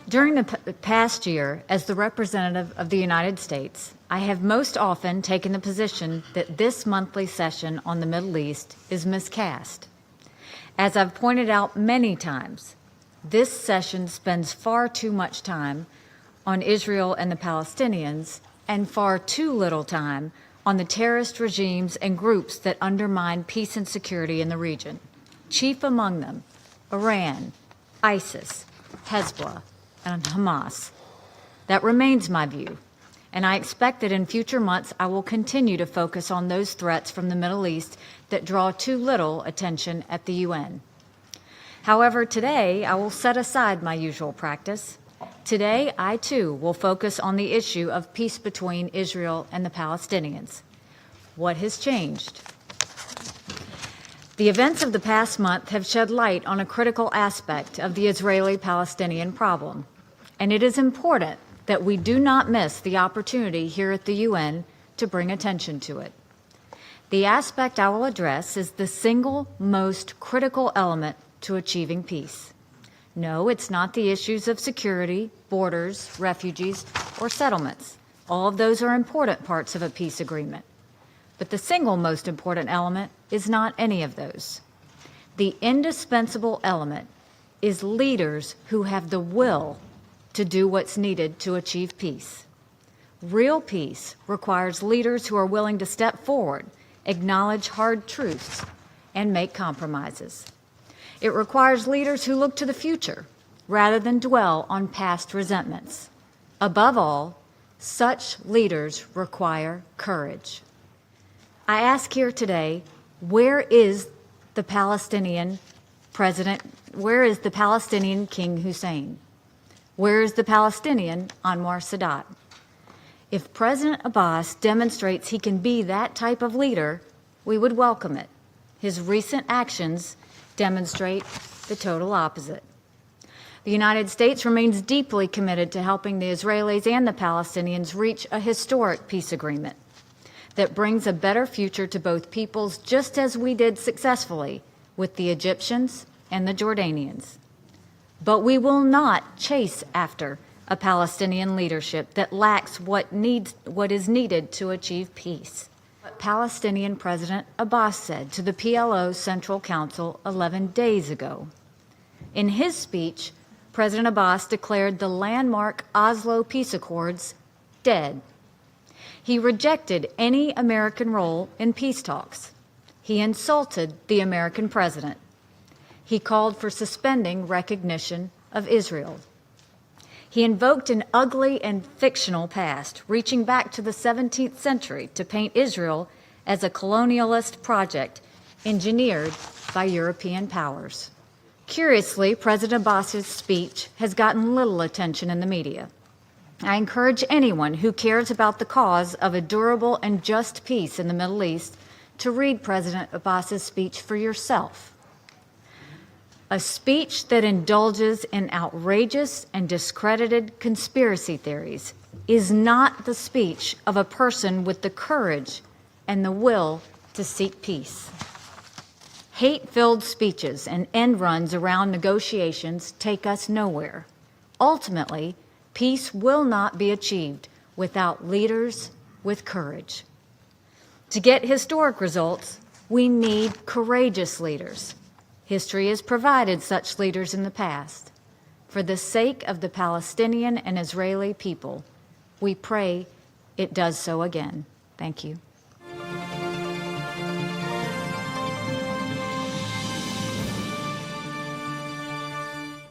During the past year, as the representative of the United States, I have most often taken the position that this monthly session on the Middle East is miscast. As I've pointed out many times, this session spends far too much time on Israel and the Palestinians and far too little time on the terrorist regimes and groups that undermine peace and security in the region. Chief among them, Iran, ISIS, Hezbollah, and Hamas. That remains my view, and I expect that in future months I will continue to focus on those threats from the Middle East that draw too little attention at the UN. However, today I will set aside my usual practice. Today, I too will focus on the issue of peace between Israel and the Palestinians. What has changed? The events of the past month have shed light on a critical aspect of the Israeli-Palestinian problem, and it is important that we do not miss the opportunity here at the UN to bring attention to it. The aspect I will address is the single most critical element to achieving peace. No, it's not the issues of security, borders, refugees, or settlements. All of those are important parts of a peace agreement. But the single most important element is not any of those. The indispensable element is leaders who have the will to do what's needed to achieve peace. Real peace requires leaders who are willing to step forward, acknowledge hard truths, and make compromises. It requires leaders who look to the future rather than dwell on past resentments. Above all, such leaders require courage. I ask here today, where is the Palestinian president? Where is the Palestinian King Hussein? Where is the Palestinian Anwar Sadat? If President Abbas demonstrates he can be that type of leader, we would welcome it. His recent actions demonstrate the total opposite. The United States remains deeply committed to helping the Israelis and the Palestinians reach a historic peace agreement that brings a better future to both peoples, just as we did successfully with the Egyptians and the Jordanians. But we will not chase after a Palestinian leadership that lacks what is needed to achieve peace. Palestinian President Abbas said to the PLO Central Council 11 days ago. In his speech, President Abbas declared the landmark Oslo Peace Accords dead. He rejected any American role in peace talks. He insulted the American president. He called for suspending recognition of Israel. He invoked an ugly and fictional past, reaching back to the 17th century to paint Israel as a colonialist project engineered by European powers. Curiously, President Abbas's speech has gotten little attention in the media. I encourage anyone who cares about the cause of a durable and just peace in the Middle East to read President Abbas's speech for yourself. A speech that indulges in outrageous and discredited conspiracy theories is not the speech of a person with the courage and the will to seek peace. Hate-filled speeches and end runs around negotiations take us nowhere. Ultimately, peace will not be achieved without leaders with courage. To get historic results, we need courageous leaders. History has provided such leaders in the past. For the sake of the Palestinian and Israeli people, we pray it does so again. Thank you.